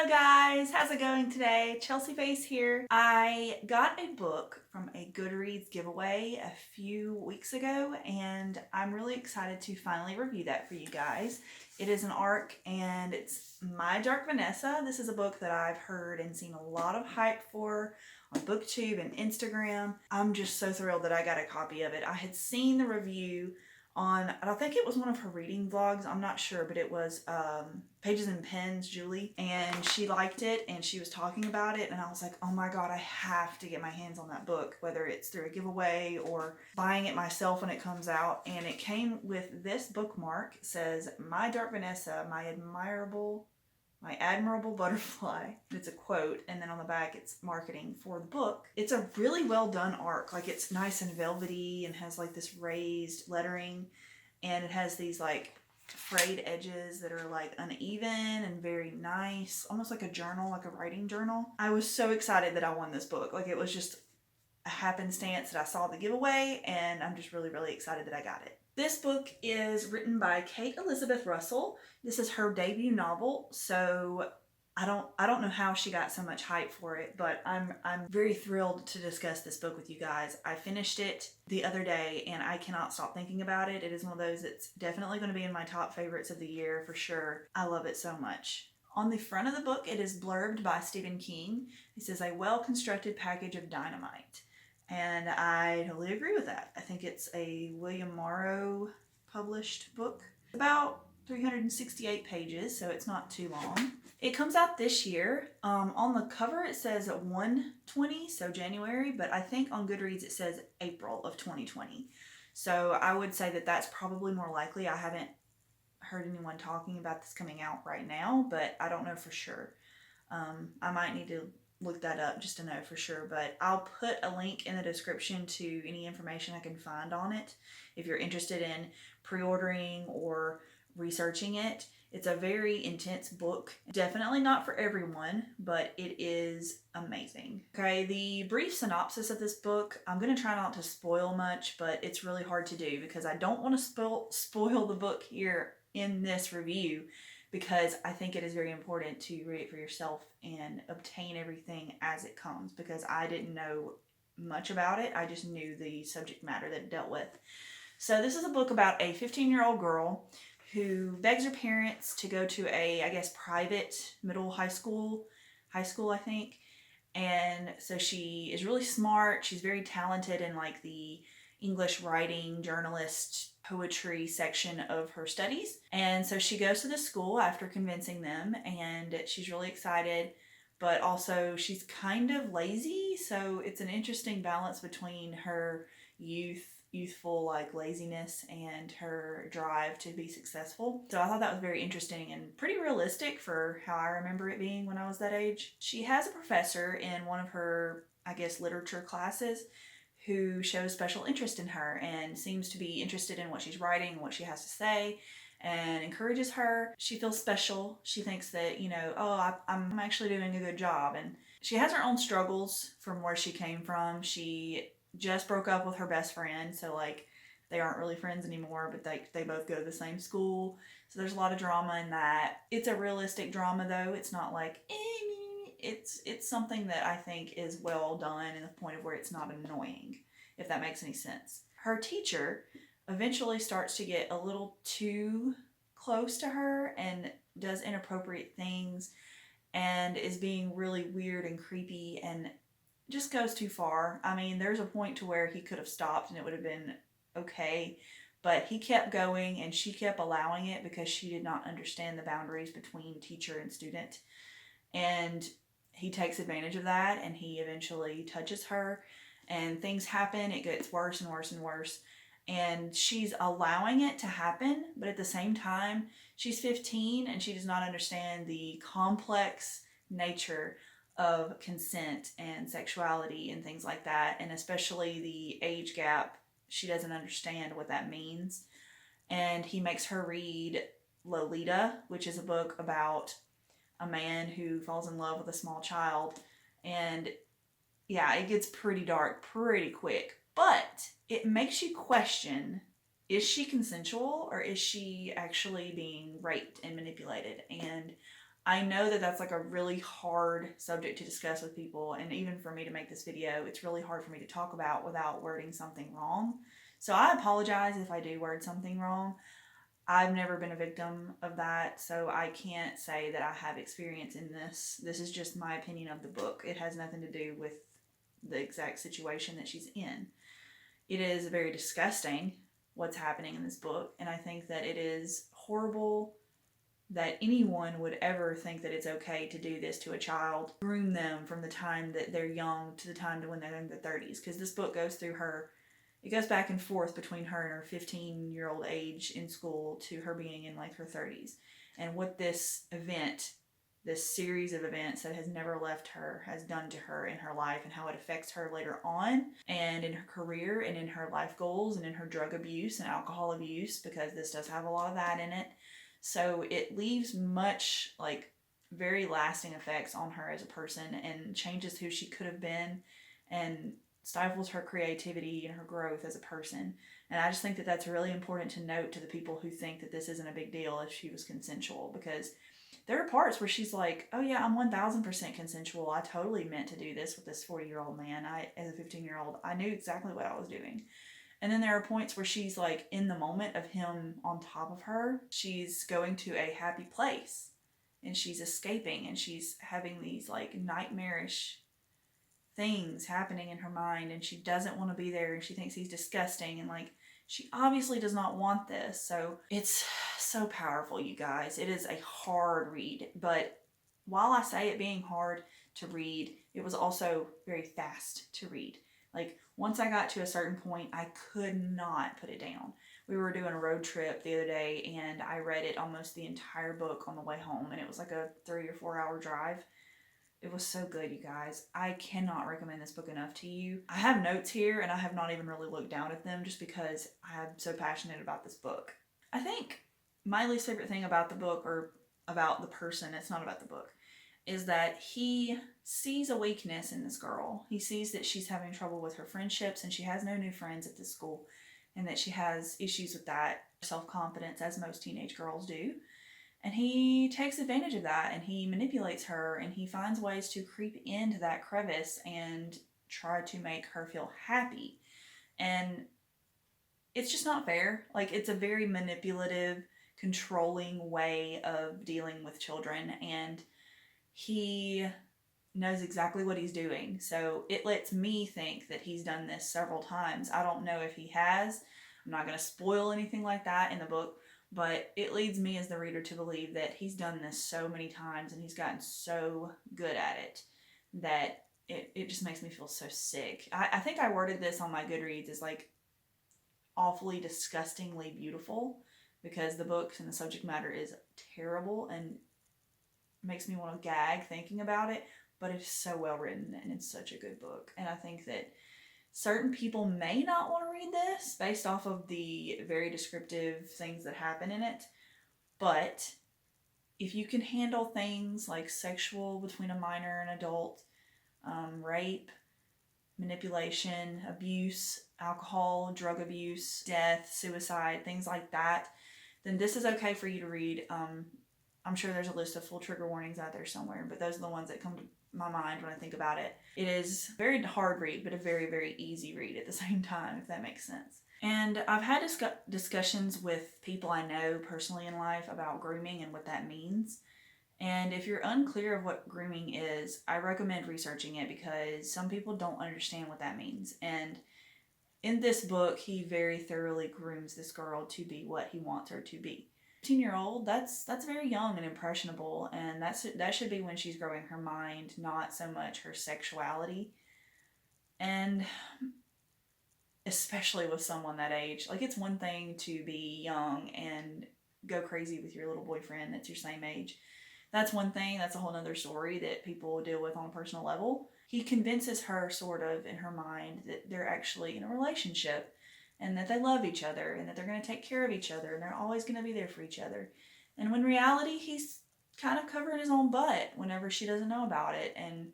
Hello guys, how's it going today? Chelsea Face here. I got a book from a Goodreads giveaway a few weeks ago and I'm really excited to finally review that for you guys. It is an ARC and it's My Dark Vanessa. This is a book that I've heard and seen a lot of hype for on BookTube and Instagram. I'm just so thrilled that I got a copy of it. I had seen the review on, I think it was one of her reading vlogs, I'm not sure, but it was Pages and Pens, Julie, and she liked it and she was talking about it and I was like, oh my god, I have to get my hands on that book, whether it's through a giveaway or buying it myself when it comes out. And it came with this bookmark. It says, My Dark Vanessa, my admirable butterfly. It's a quote, and then on the back it's marketing for the book. It's a really well done arc. Like, it's nice and velvety and has like this raised lettering, and it has these like frayed edges that are like uneven and very nice, almost like a journal, like a writing journal. I was so excited that I won this book. Like, it was just a happenstance that I saw the giveaway, and I'm just really, really excited that I got it. This book is written by Kate Elizabeth Russell. This is her debut novel, so I don't know how she got so much hype for it, but I'm very thrilled to discuss this book with you guys. I finished it the other day and I cannot stop thinking about it. It is one of those that's definitely going to be in my top favorites of the year for sure. I love it so much. On the front of the book, it is blurbed by Stephen King. He says, a well-constructed package of dynamite. And I totally agree with that. I think it's a William Morrow published book. About 368 pages, so it's not too long. It comes out this year. On the cover it says 1/20, so January, but I think on Goodreads it says April of 2020. So I would say that that's probably more likely. I haven't heard anyone talking about this coming out right now, but I don't know for sure. I might need to look that up just to know for sure, but I'll put a link in the description to any information I can find on it if you're interested in pre-ordering or researching it. It's a very intense book. Definitely not for everyone, but it is amazing. Okay, the brief synopsis of this book, I'm going to try not to spoil much, but it's really hard to do because I don't want to spoil the book here in this review, because I think it is very important to read it for yourself and obtain everything as it comes, because I didn't know much about it. I just knew the subject matter that it dealt with. So this is a book about a 15-year-old girl who begs her parents to go to a, I guess, private high school, I think. And so she is really smart. She's very talented in like the English writing, journalist, poetry section of her studies. And so she goes to the school after convincing them, and she's really excited, but also she's kind of lazy. So it's an interesting balance between her youthful like laziness and her drive to be successful. So I thought that was very interesting and pretty realistic for how I remember it being when I was that age. She has a professor in one of her, I guess, literature classes who shows special interest in her and seems to be interested in what she's writing and what she has to say, and encourages her. She feels special. She thinks that, I'm actually doing a good job. And she has her own struggles from where she came from. She just broke up with her best friend, so like they aren't really friends anymore, but they both go to the same school. So there's a lot of drama in that. It's a realistic drama though. It's not like it's something that I think is well done, in the point of where it's not annoying, if that makes any sense. Her teacher eventually starts to get a little too close to her and does inappropriate things and is being really weird and creepy and just goes too far. I mean, there's a point to where he could have stopped and it would have been okay, but he kept going and she kept allowing it because she did not understand the boundaries between teacher and student. And he takes advantage of that, and he eventually touches her, and things happen. It gets worse and worse and worse, and she's allowing it to happen, but at the same time, she's 15 and she does not understand the complex nature of consent and sexuality and things like that, and especially the age gap. She doesn't understand what that means, and he makes her read Lolita, which is a book about a man who falls in love with a small child. And yeah, it gets pretty dark pretty quick, but it makes you question, is she consensual or is she actually being raped and manipulated? And I know that that's like a really hard subject to discuss with people, and even for me to make this video, it's really hard for me to talk about without wording something wrong. So I apologize if I do word something wrong. I've never been a victim of that, so I can't say that I have experience in this. This is just my opinion of the book. It has nothing to do with the exact situation that she's in. It is very disgusting what's happening in this book, and I think that it is horrible that anyone would ever think that it's okay to do this to a child, groom them from the time that they're young to the time to when they're in their 30s, because this book goes through her. It goes back and forth between her and her 15-year-old age in school to her being in like her 30s. And what this event, this series of events that has never left her, has done to her in her life, and how it affects her later on and in her career and in her life goals and in her drug abuse and alcohol abuse, because this does have a lot of that in it. So it leaves much, like, very lasting effects on her as a person, and changes who she could have been, and stifles her creativity and her growth as a person. And I just think that that's really important to note to the people who think that this isn't a big deal if she was consensual, because there are parts where she's like, oh yeah, I'm 1000% consensual. I totally meant to do this with this 40-year-old man. As a 15-year-old, I knew exactly what I was doing. And then there are points where she's like in the moment of him on top of her. She's going to a happy place and she's escaping, and she's having these like nightmarish things happening in her mind, and she doesn't want to be there, and she thinks he's disgusting, and like she obviously does not want this. So it's so powerful, you guys. It is a hard read, but while I say it being hard to read, it was also very fast to read. Like once I got to a certain point, I could not put it down. We were doing a road trip the other day, and I read it almost the entire book on the way home, and it was like a 3 or 4 hour drive. It was so good, you guys. I cannot recommend this book enough to you. I have notes here, and I have not even really looked down at them just because I'm so passionate about this book. I think my least favorite thing about the book, or about the person, it's not about the book, is that he sees a weakness in this girl. He sees that she's having trouble with her friendships, and she has no new friends at this school, and that she has issues with that self-confidence, as most teenage girls do. And he takes advantage of that, and he manipulates her, and he finds ways to creep into that crevice and try to make her feel happy. And it's just not fair. Like, it's a very manipulative, controlling way of dealing with children, and he knows exactly what he's doing. So it lets me think that he's done this several times. I don't know if he has. I'm not going to spoil anything like that in the book, but it leads me as the reader to believe that he's done this so many times, and he's gotten so good at it that it just makes me feel so sick. I think I worded this on my Goodreads as like awfully disgustingly beautiful, because the books and the subject matter is terrible and makes me want to gag thinking about it, but it's so well written and it's such a good book. And I think that certain people may not want to read this based off of the very descriptive things that happen in it, but if you can handle things like sexual between a minor and adult, rape, manipulation, abuse, alcohol, drug abuse, death, suicide, things like that, then this is okay for you to read. I'm sure there's a list of full trigger warnings out there somewhere, but those are the ones that come to my mind when I think about it. It is a very hard read, but a very, very easy read at the same time, if that makes sense. And I've had discussions with people I know personally in life about grooming and what that means. And if you're unclear of what grooming is, I recommend researching it, because some people don't understand what that means. And in this book, he very thoroughly grooms this girl to be what he wants her to be. 15-year-old, that's very young and impressionable, and that should be when she's growing her mind, not so much her sexuality. And especially with someone that age, like, it's one thing to be young and go crazy with your little boyfriend that's your same age. That's one thing. That's a whole other story that people deal with on a personal level. He convinces her sort of in her mind that they're actually in a relationship, and that they love each other, and that they're going to take care of each other, and they're always going to be there for each other. And when in reality, he's kind of covering his own butt whenever she doesn't know about it. And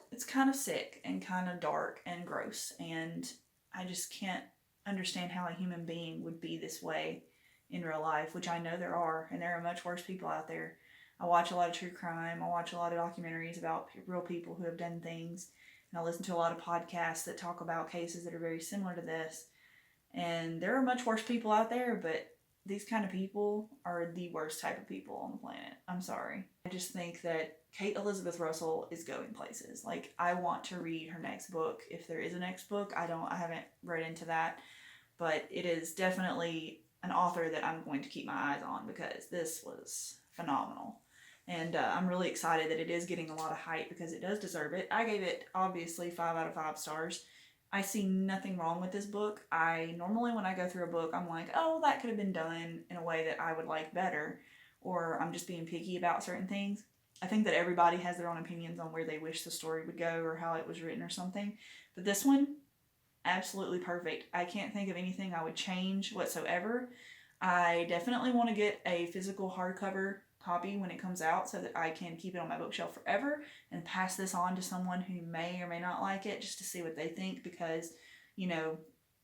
it's kind of sick and kind of dark and gross. And I just can't understand how a human being would be this way in real life, which I know there are, and there are much worse people out there. I watch a lot of true crime. I watch a lot of documentaries about real people who have done things. And I listen to a lot of podcasts that talk about cases that are very similar to this. And there are much worse people out there, but these kind of people are the worst type of people on the planet. I'm sorry. I just think that Kate Elizabeth Russell is going places. Like, I want to read her next book. If there is a next book, I haven't read into that, but it is definitely an author that I'm going to keep my eyes on because this was phenomenal. And I'm really excited that it is getting a lot of hype because it does deserve it. I gave it, obviously, 5 out of 5 stars. I see nothing wrong with this book. I normally, when I go through a book, I'm like, oh, that could have been done in a way that I would like better, or I'm just being picky about certain things. I think that everybody has their own opinions on where they wish the story would go or how it was written or something. But this one, absolutely perfect. I can't think of anything I would change whatsoever. I definitely want to get a physical hardcover copy when it comes out so that I can keep it on my bookshelf forever and pass this on to someone who may or may not like it just to see what they think because, you know,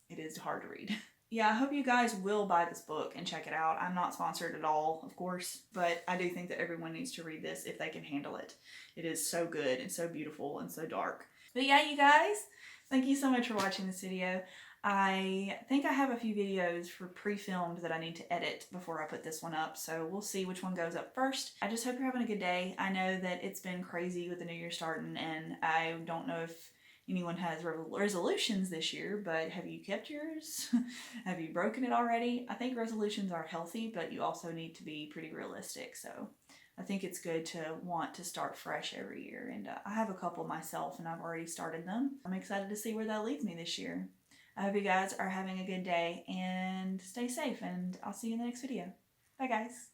it is hard to read. Yeah, I hope you guys will buy this book and check it out. I'm not sponsored at all, of course, but I do think that everyone needs to read this if they can handle it. It is so good and so beautiful and so dark. But yeah, you guys, thank you so much for watching this video. I think I have a few videos for pre-filmed that I need to edit before I put this one up, so we'll see which one goes up first. I just hope you're having a good day. I know that it's been crazy with the new year starting, and I don't know if anyone has resolutions this year, but have you kept yours? Have you broken it already? I think resolutions are healthy, but you also need to be pretty realistic, so I think it's good to want to start fresh every year, and I have a couple myself, and I've already started them. I'm excited to see where that leads me this year. I hope you guys are having a good day and stay safe, and I'll see you in the next video. Bye guys.